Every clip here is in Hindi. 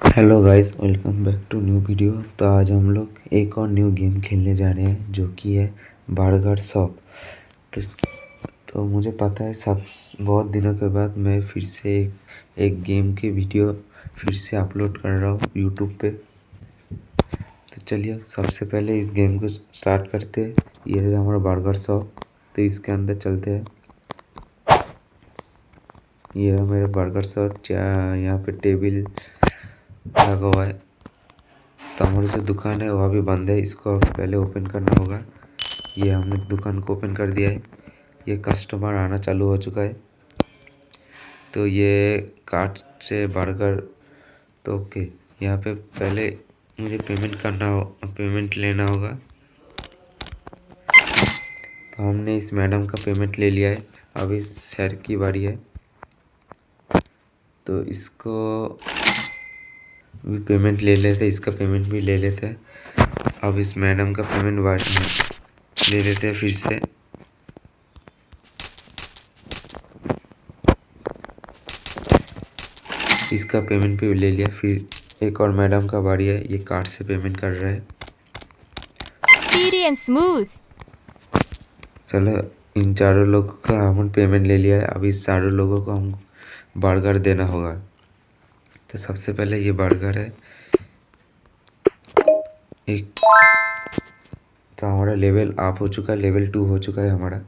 Hello guys, welcome back to new video. तो आज हम लोग एक और न्यू गेम खेलने जा रहे हैं जो कि है बर्गर शॉप। तो, तो मुझे पता है सब बहुत दिनों के बाद मैं फिर से एक गेम की वीडियो फिर से अपलोड कर रहा हूँ यूट्यूब पे। तो चलिए सबसे पहले इस गेम को स्टार्ट करते हैं। ये है हमारा बर्गर शॉप। तो इसके अंदर चलते हैं। ये है मेरा बर्गर शॉप। यहाँ पे टेबल लगा हुआ है। तो हमारी जो दुकान है वो अभी बंद है, इसको अभी पहले ओपन करना होगा। ये हमने दुकान को ओपन कर दिया है। ये कस्टमर आना चालू हो चुका है। तो ये कार्ट से बर्गर। तो ओके, यहाँ पे पहले मुझे पेमेंट लेना होगा। तो हमने इस मैडम का पेमेंट ले लिया है। अब इस सर की बारी है, तो इसको भी पेमेंट ले लेते, इसका पेमेंट भी ले लेते। अब इस मैडम का पेमेंट ले लेते हैं फिर से। इसका पेमेंट भी ले लिया। फिर एक और मैडम का बारी है, ये कार्ड से पेमेंट कर रहा है। Speedy and smooth. चलो, इन चारों लोगों का हम पेमेंट ले लिया है। अब इस चारों लोगों को हम बर्गर देना होगा। तो सबसे पहले ये बर्गर है एक। तो हमारा लेवल अप हो चुका है, लेवल 2 हो चुका है हमारा।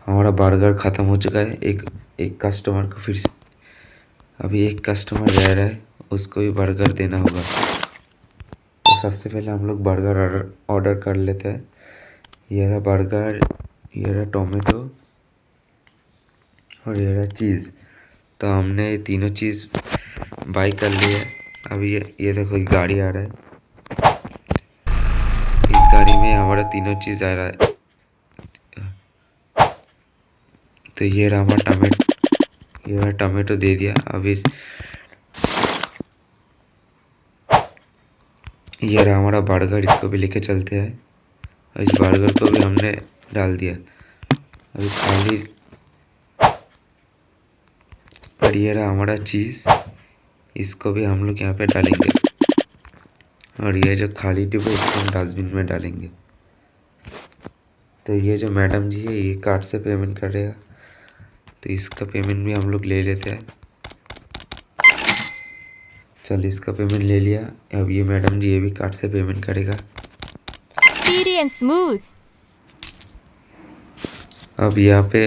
हमारा बर्गर ख़त्म हो चुका है। एक कस्टमर को फिर से अभी एक कस्टमर रह रहा है, उसको भी बर्गर देना होगा। तो सबसे पहले हम लोग बर्गर ऑर्डर कर लेते हैं। ये रहा बर्गर, ये रहा टोमेटो और ये रहा चीज़। तो हमने ये तीनों चीज़ बाई कर लिया है। अब ये देखो, एक गाड़ी आ रहा है। इस गाड़ी में हमारा तीनों चीज़ आ रहा है। तो ये रहा हमारा टमाटो, ये रहा टमाटो दे दिया। अब ये रहा हमारा बर्गर, इसको भी लेके चलते हैं। और इस बर्गर को भी हमने डाल दिया। अभी खाली। और ये रहा हमारा चीज़, इसको भी हम लोग यहाँ पे डालेंगे। और ये जो खाली डिब्बा, इसको हम डस्टबिन में डालेंगे। तो ये जो मैडम जी है, ये कार्ड से पेमेंट करेगा, तो इसका पेमेंट भी हम लोग ले लेते हैं। चल, इसका पेमेंट ले लिया। अब ये मैडम जी ये भी कार्ड से पेमेंट करेगा। Speedy and smooth. अब यहाँ पे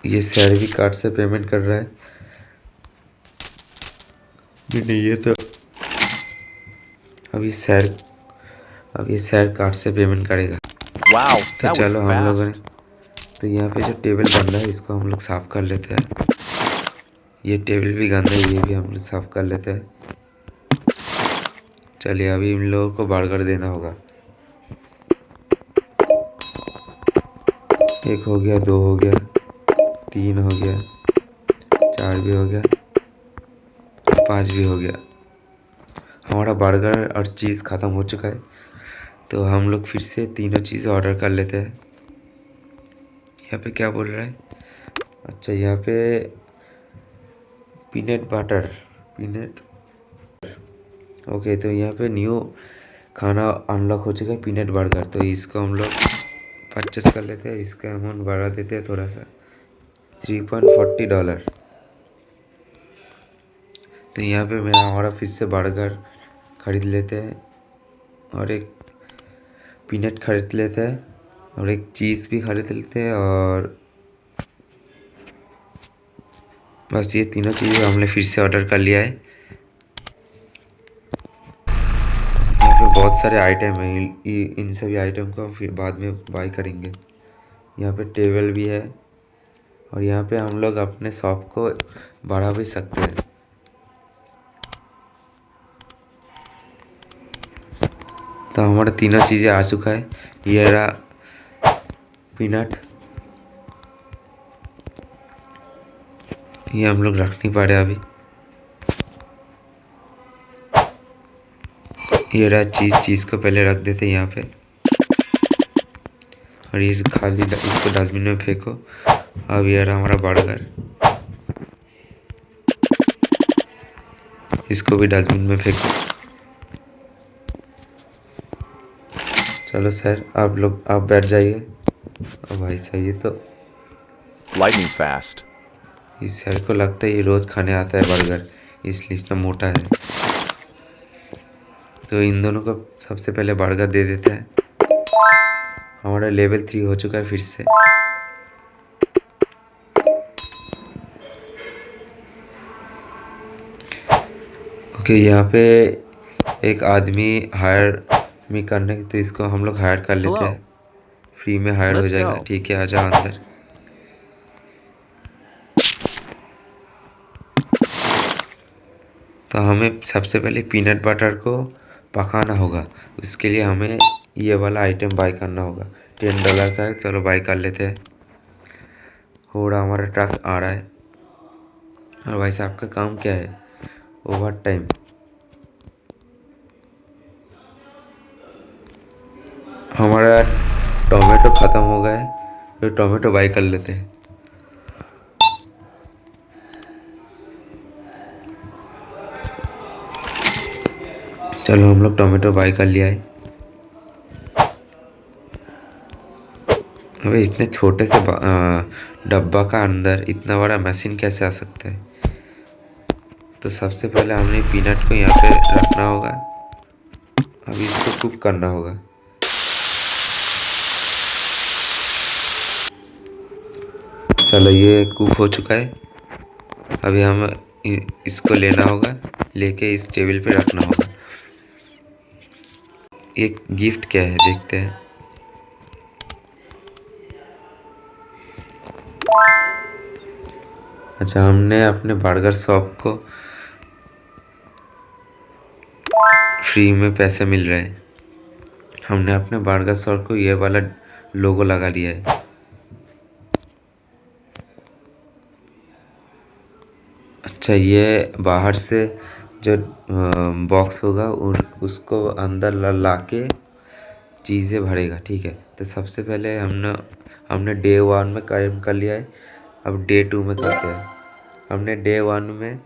ये सर भी कार्ड से पेमेंट कर रहा है। नहीं, ये तो अब ये सर कार्ड से पेमेंट करेगा। Wow, तो that was चलो हम लोगों ने, fast. तो यहाँ पे जो टेबल गंदा है, इसको हम लोग साफ़ कर लेते हैं। ये टेबल भी गंदा है, ये भी हम लोग साफ़ कर लेते हैं। चलिए, अभी इन लोगों को बर्गर देना होगा। एक हो गया, 2 हो गया, 3 हो गया, 4 भी हो गया, 5 भी हो गया। हमारा बर्गर और चीज़ ख़त्म हो चुका है। तो हम लोग फिर से तीनों चीज़ ऑर्डर कर लेते हैं। यहाँ पे क्या बोल रहा है? अच्छा, यहाँ पे पीनट बटर, पीनट। ओके, तो यहाँ पे न्यू खाना अनलॉक हो चुका है, पीनट बर्गर। तो इसको हम लोग परचेस कर लेते हैं। इसका अमाउंट बढ़ा देते हैं थोड़ा सा, $3.40। तो यहाँ पे हमारा फिर से बर्गर ख़रीद लेते हैं, और एक पीनट खरीद लेते हैं, और एक चीज़ भी खरीद लेते हैं। और बस ये तीनों चीज़ें हमने फिर से ऑर्डर कर लिया है। यहाँ पे बहुत सारे आइटम हैं, इन सभी आइटम को हम फिर बाद में बाई करेंगे। यहाँ पे टेबल भी है, और यहाँ पे हम लोग अपने शॉप को बढ़ा भी सकते हैं। तो हमारा तीनों चीज़ें आ चुका है। ये रहा पीनट, ये हम लोग रख नहीं पा रहे अभी। ये रहा चीज़ को पहले रख देते हैं यहाँ पे। और ये खाली इसको डस्टबिन में फेंको। अब ये रहा हमारा बर्गर, इसको भी डस्टबिन में फेंक दो। चलो सर, आप बैठ जाइए। अब भाई साहब ये तो Lightning fast. इस सर को लगता है ये रोज़ खाने आता है बर्गर, इसलिए इतना मोटा है। तो इन दोनों को सबसे पहले बर्गर दे देते हैं। हमारा लेवल 3 हो चुका है फिर से। ओके, यहाँ पे एक आदमी हायर मी करने, तो इसको हम लोग हायर कर लेते हैं। फ्री में हायर हो Let's जाएगा। go. ठीक है, आ जाओ अंदर। तो हमें सबसे पहले पीनट बटर को पकाना होगा। उसके लिए हमें ये वाला आइटम बाय करना होगा। $10 का है, चलो बाय कर लेते हैं। हो रहा, हमारा ट्रक आ रहा है। और भाई साहब का काम क्या है? Over time. हमारा टोमेटो ख़त्म हो गया है, तो टोमेटो बाय कर लेते हैं। चलो, हम लोग टोमेटो बाय कर लिया है। अबे इतने छोटे से डब्बा का अंदर इतना बड़ा मशीन कैसे आ सकता है? तो सबसे पहले हमने पीनट को यहाँ पे रखना होगा। अभी इसको कुक करना होगा। चलो, ये कुक हो चुका है। अभी हम इसको लेना होगा, लेके इस टेबल पे रखना होगा। ये गिफ्ट क्या है देखते हैं। अच्छा, हमने अपने बर्गर शॉप को फ्री में पैसे मिल रहे हैं। हमने अपने बर्गर शॉप को ये वाला लोगो लगा लिया है। अच्छा, ये बाहर से जो बॉक्स होगा उसको अंदर ला के चीज़ें भरेगा। ठीक है, तो सबसे पहले हमने डे 1 में काम कर लिया है। अब डे 2 में करते हैं। हमने डे 1 में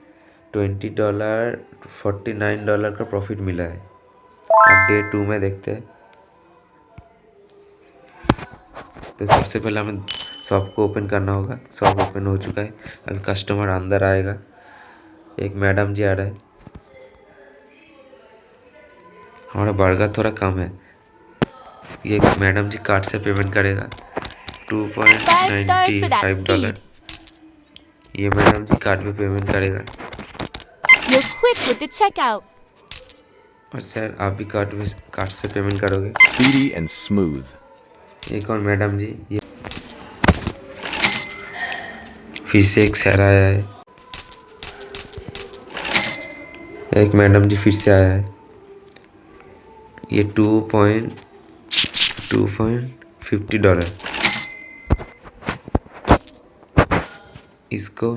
$20 $49 का प्रॉफिट मिला है। अब डे 2 में देखते हैं। तो सबसे पहले हमें शॉप को ओपन करना होगा। शॉप ओपन हो चुका है। अभी कस्टमर अंदर आएगा। एक मैडम जी आ रहा है। हमारा बर्गर थोड़ा कम है। ये मैडम जी कार्ड से पेमेंट करेगा। 5 stars for that $2.95। speed. ये मैडम जी कार्ड पे पेमेंट करेगा। You're quick with the checkout. और सर, आप भी कार्ड से पेमेंट करोगे? Speedy and smooth. एक और मैडम जी, ये फिर से एक सर आया है। एक मैडम जी फिर से आया है। ये $2.50। इसको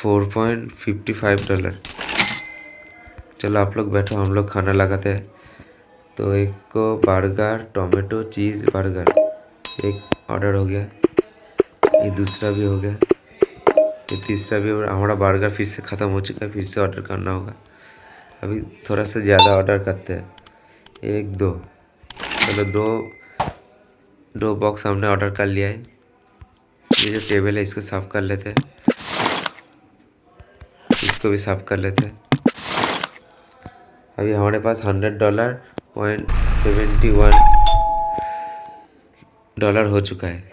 $4.55। चलो, आप लोग बैठो, हम लोग खाना लगाते हैं। तो एक को बर्गर टोमेटो चीज़ बर्गर एक ऑर्डर हो गया। ये दूसरा भी हो गया। ये तीसरा भी। हमारा बर्गर फिर से ख़त्म हो चुका है, फिर से ऑर्डर करना होगा। अभी थोड़ा सा ज़्यादा ऑर्डर करते हैं। 1 2। चलो, दो बॉक्स हमने ऑर्डर कर लिया है। ये जो टेबल है इसको साफ़ कर लेते हैं। इसको भी साफ़ कर लेते हैं। अभी हमारे पास $100.71 हो चुका है।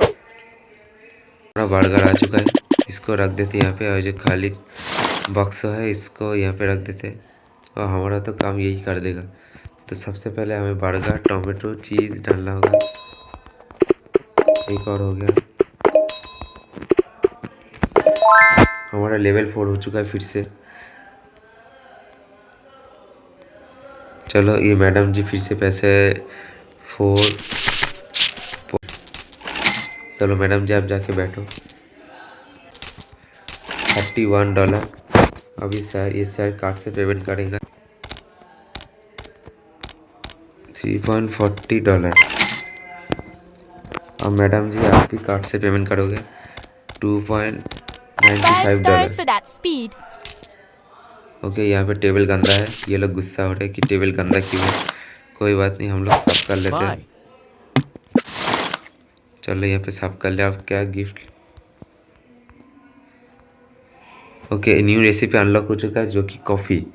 हमारा बर्गर आ चुका है। इसको रख देते यहाँ पे, और जो खाली बॉक्स है इसको यहाँ पे रख देते, और हमारा तो काम यही कर देगा। तो सबसे पहले हमें बर्गर टोमेटो चीज़ डालना होगा। एक और हो गया। हमारा लेवल 4 हो चुका है फिर से। चलो, ये मैडम जी फिर से पैसे 4। चलो मैडम जी, आप जाके बैठो। $31। अभी सर, ये सर कार्ड से पेमेंट करेगा। $3.40। और मैडम जी आप भी कार्ड से पेमेंट करोगे 5 $2.95। stars for that speed. Okay, यहाँ पे टेबल गंदा है। ये लोग गुस्सा हो रहे हैं कि टेबल गंदा क्यों है। कोई बात नहीं, हम लोग साफ कर लेते हैं। चलो यहाँ पे साफ कर लिया। आप क्या gift. Okay, new recipe unlock हो चुका है जो कि कॉफ़ी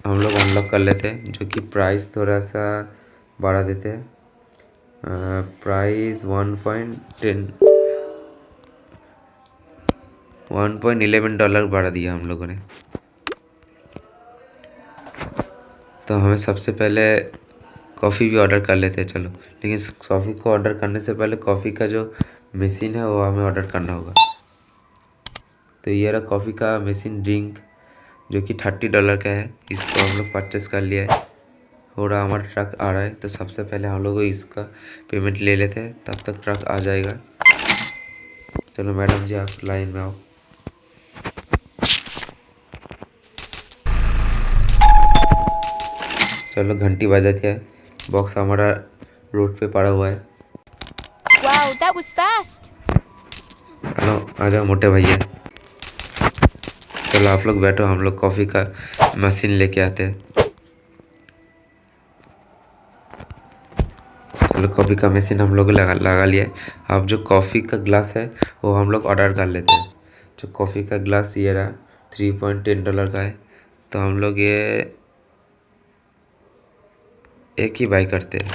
हम लोग अनलॉक कर लेते हैं, जो कि प्राइस थोड़ा सा बढ़ा देते हैं। प्राइस $1.11 बढ़ा दिया हम लोगों ने। तो हमें सबसे पहले कॉफ़ी भी ऑर्डर कर लेते हैं। चलो, लेकिन कॉफ़ी को ऑर्डर करने से पहले कॉफ़ी का जो मशीन है वो हमें ऑर्डर करना होगा। तो ये रहा कॉफ़ी का मशीन ड्रिंक, जो कि $30 का है। इसको हम लोग परचेस कर लिया है। हो रहा हमारा ट्रक आ रहा है, तो सबसे पहले हम लोग इसका पेमेंट ले लेते हैं, तब तक ट्रक आ जाएगा। चलो मैडम जी आप लाइन में आओ। चलो घंटी बजा दिया है। बॉक्स हमारा रोड पे पड़ा हुआ है। Wow, that was fast. Hello, आ जाओ मोटे भैया। चलो आप लोग बैठो, हम लोग कॉफ़ी का मशीन लेके आते हैं। चलो कॉफ़ी का मशीन हम लोग लगा लिया है। अब जो कॉफ़ी का ग्लास है वो हम लोग ऑर्डर कर लेते हैं। जो कॉफ़ी का ग्लास ये रहा $3.10 का है। तो हम लोग ये एक ही बाई करते हैं।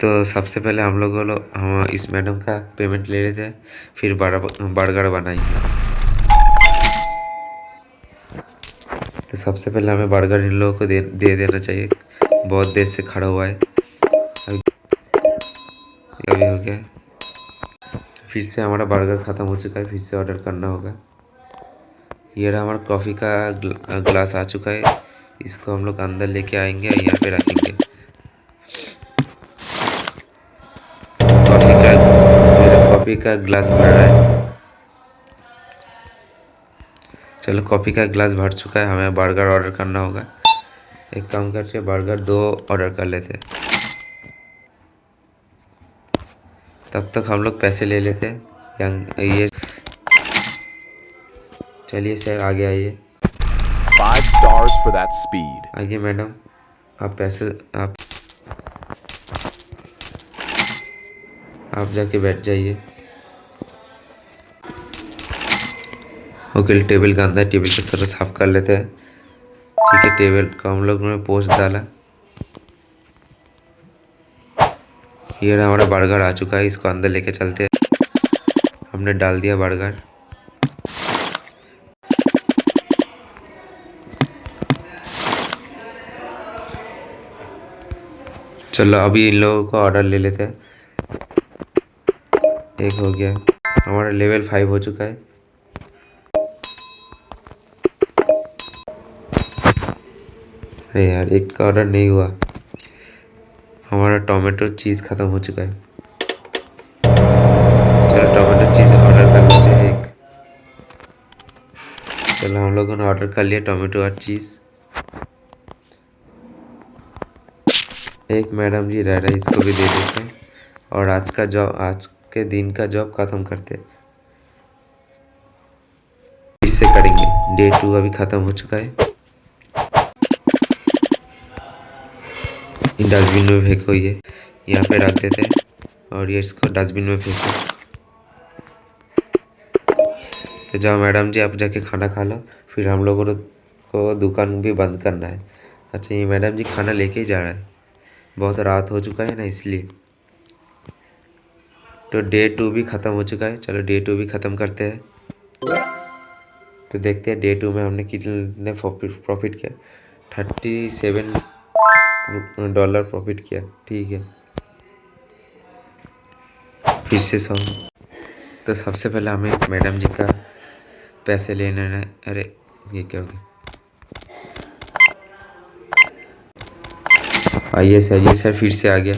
तो सबसे पहले हम इस मैडम का पेमेंट ले लेते हैं, फिर बर्गर बनाएंगे। तो सबसे पहले हमें बर्गर इन लोगों को दे देना चाहिए। बहुत देर से खड़ा हुआ है। अभी हो गया। फिर से हमारा बर्गर ख़त्म हो चुका है, फिर से ऑर्डर करना होगा। ये रहा हमारा कॉफ़ी का ग्लास आ चुका है। इसको हम लोग अंदर लेके आएंगे और यहाँ पे रखेंगे। कॉफ़ी का ग्लास भर रहा है। चलो कॉफ़ी का ग्लास भर चुका है, हमें बर्गर ऑर्डर करना होगा। एक काम करके बर्गर 2 ऑर्डर कर लेते हैं। तब तक हम लोग पैसे ले लेते हैं। ये चलिए सर आगे आइए। 5 stars for that speed. आइए मैडम, आप पैसे आप जाके बैठ जाइए। ओके, टेबल गंदा है, टेबल का सारा साफ कर लेते हैं। ठीक है, टेबल को हम लोग ने पोंछ डाला। ये रहा हमारा बर्गर आ चुका है, इसको अंदर लेके चलते हैं। हमने डाल दिया बर्गर। चलो अभी इन लोगों को ऑर्डर ले लेते हैं। एक हो गया, हमारा लेवल 5 हो चुका है। अरे यार, एक का ऑर्डर नहीं हुआ। हमारा टोमेटो चीज़ ख़त्म हो चुका है। चलो टोमेटो चीज़ ऑर्डर कर लेते हैं एक। चलो हम लोगों ने ऑर्डर कर लिया टोमेटो और चीज़। एक मैडम जी रह रहा है, इसको भी दे देते हैं और आज के दिन का जॉब ख़त्म करते हैं। इससे करेंगे। डे 2 अभी ख़त्म हो चुका है। इन डस्टबिन में फेंको, ये यहाँ पे रख देते हैं और ये इसको डस्टबिन में फेंको। तो जाओ मैडम जी, आप जाके खाना खा लो, फिर हम लोगों को दुकान भी बंद करना है। अच्छा, ये मैडम जी खाना लेके ही जा रहा है। बहुत रात हो चुका है ना, इसलिए। तो डे 2 भी ख़त्म हो चुका है। चलो डे 2 भी ख़त्म करते हैं। तो देखते हैं डे 2 में हमने कितने प्रॉफिट किया। $37 प्रॉफिट किया। ठीक है, फिर से 100। तो सबसे पहले हमें इस मैडम जी का पैसे लेने हैं। अरे ये क्या हो गया। आइए सर, ये सर फिर से आ गया।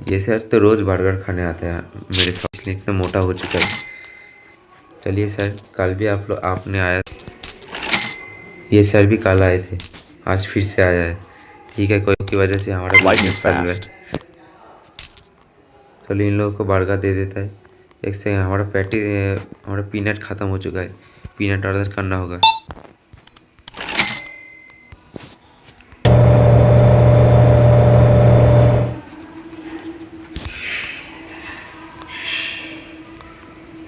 ये सर तो रोज़ बर्गर खाने आते हैं मेरे साथ, इसलिए इतना मोटा हो चुका है। चलिए सर, कल भी आपने आया। ये सर भी कल आए थे, आज फिर से आया है। ठीक है, कोई की वजह से हमारा Lightning बिजनेस चल रहा fast. है। चलो इन लोगों को बर्गर दे देता है। एक से हमारा हमारा पीनट ख़त्म हो चुका है, पीनट ऑर्डर करना होगा।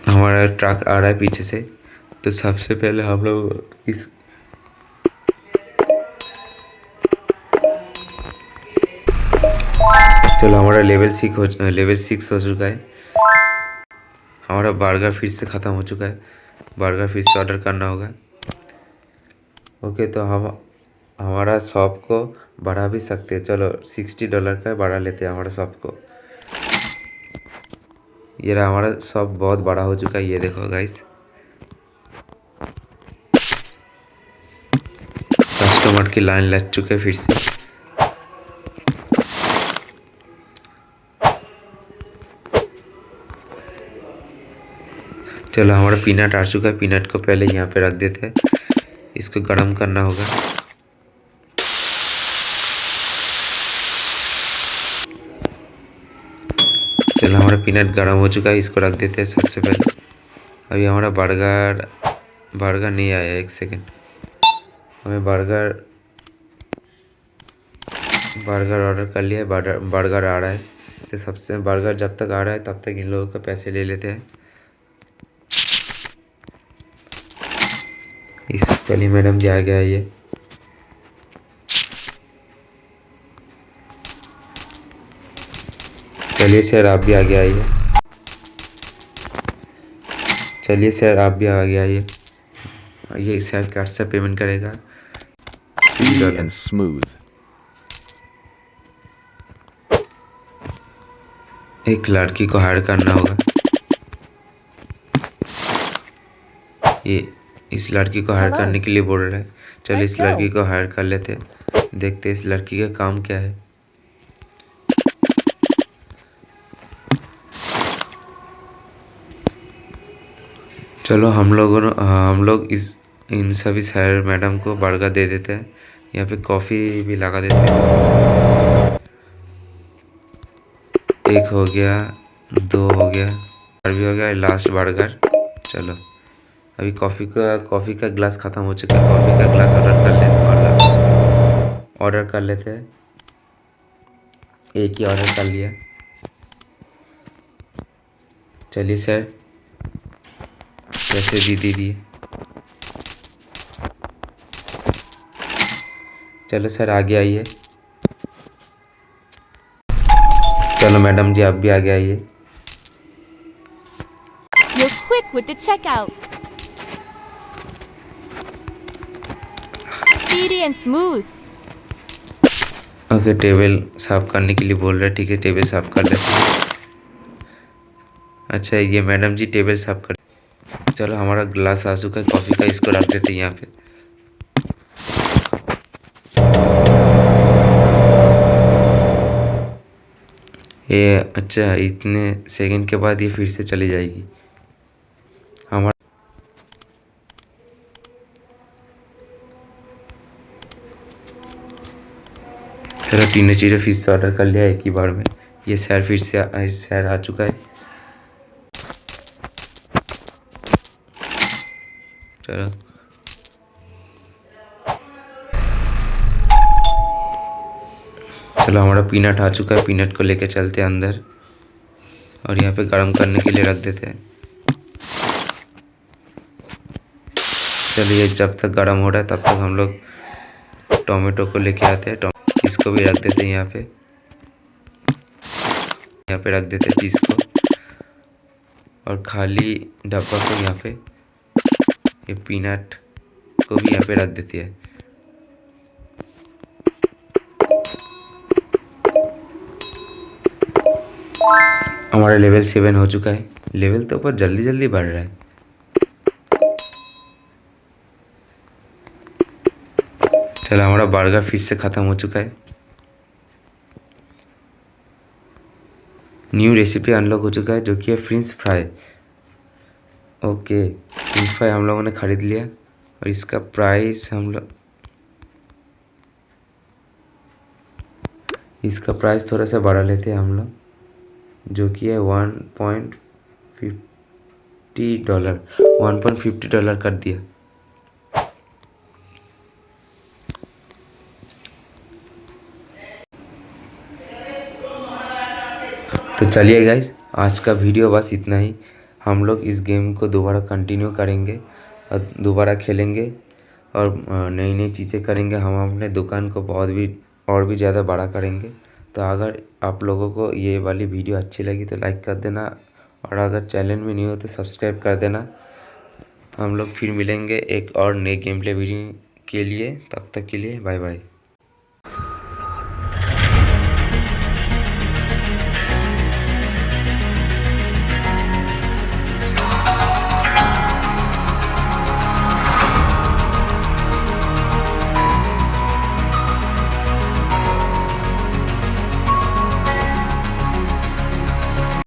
हमारा ट्रक आ रहा है पीछे से, तो सबसे पहले हम लोग इस चलो हमारा लेवल 6 हो चुका है। हमारा बर्गर फिर से ख़त्म हो चुका है, बर्गर फिर से ऑर्डर करना होगा। ओके, तो हम हमारा शॉप को बढ़ा भी सकते हैं। चलो $60 का बढ़ा लेते हैं हमारा शॉप को। ये रहा, हमारा शॉप बहुत बड़ा हो चुका है, ये देखो गाइस। कस्टमर की लाइन लग चुके फिर से। चलो हमारा पीनट आ चुका है, पीनट को पहले यहाँ पे रख देते हैं, इसको गर्म करना होगा। चलो हमारा पीनट गर्म हो चुका है, इसको रख देते हैं सबसे पहले। अभी हमारा बर्गर नहीं आया, एक सेकेंड। हमें बर्गर ऑर्डर कर लिया है, बर्गर आ रहा है। तो सबसे बर्गर जब तक आ रहा है तब तक इन लोगों के पैसे ले लेते हैं। चलिए मैडम जी, आ गया ये। चलिए सर, आप भी आगे आइए। चलिए सर, आप भी आगे आइए। ये सर कार्ड से पेमेंट करेगा। Speedy and smooth. एक लड़की को हायर करना होगा। ये इस लड़की को हायर करने के लिए बोल रहा है। चलिए इस लड़की को हायर कर लेते हैं, देखते हैं इस लड़की का काम क्या है। चलो हम लोग इन सभी सर मैडम को बर्गर दे देते हैं। यहाँ पे कॉफ़ी भी लगा देते हैं। एक हो गया, 2 हो गया, 4 भी हो गया, लास्ट बर्गर। चलो अभी कॉफ़ी का ग्लास ख़त्म हो चुका है, कॉफ़ी का ग्लास ऑर्डर कर लेते हैं। एक ही ऑर्डर कर लिया। चलिए सर, पैसे भी दे दिए। चलो सर, आगे आइए। चलो मैडम जी, आप भी आगे आइए। You're quick with the checkout. Speedy and smooth. Okay, table साफ करने के लिए बोल रहे हैं। ठीक है, टेबल साफ कर लेते हैं। अच्छा, ये मैडम जी टेबल साफ कर। चलो हमारा ग्लास आ चुका है कॉफ़ी का, इसको रख देते हैं यहाँ पे। ये अच्छा, इतने सेकंड के बाद ये फिर से चली जाएगी। हमारा चलो तीनों चीज़ें फिर से ऑर्डर कर लिया एक ही बार में। ये सर फिर से सर आ चुका है। चलो चलो हमारा पीनट आ चुका है, पीनट को लेके चलते हैं अंदर और यहाँ पे गर्म करने के लिए रख देते हैं। चलिए, जब तक गर्म हो रहा है तब तक हम लोग टोमेटो को लेके आते हैं। इसको भी रख देते हैं यहाँ पे रख देते हैं चीज़ को, और खाली डब्बा को यहाँ पे, ये पीनट को भी यहाँ पे रख देती है। हमारा लेवल 7 हो चुका है। लेवल तो ऊपर जल्दी जल्दी बढ़ रहा है। चलो हमारा बर्गर फिश से ख़त्म हो चुका है। न्यू रेसिपी अनलॉक हो चुका है, जो कि है French fry. Okay, French fry हम लोगों ने ख़रीद लिया और इसका प्राइस इसका प्राइस थोड़ा सा बढ़ा लेते हैं हम लोग, जो कि है $1.50 $1.50 कर दिया। तो चलिए गाइस, आज का वीडियो बस इतना ही। हम लोग इस गेम को दोबारा कंटिन्यू करेंगे और दोबारा खेलेंगे और नई नई चीज़ें करेंगे। हम अपने दुकान को और भी ज़्यादा बड़ा करेंगे। तो अगर आप लोगों को ये वाली वीडियो अच्छी लगी तो लाइक कर देना, और अगर चैनल में न्यू हो तो सब्सक्राइब कर देना। हम लोग फिर मिलेंगे एक और नए गेम प्ले वीडियो के लिए। तब तक के लिए बाय बाय।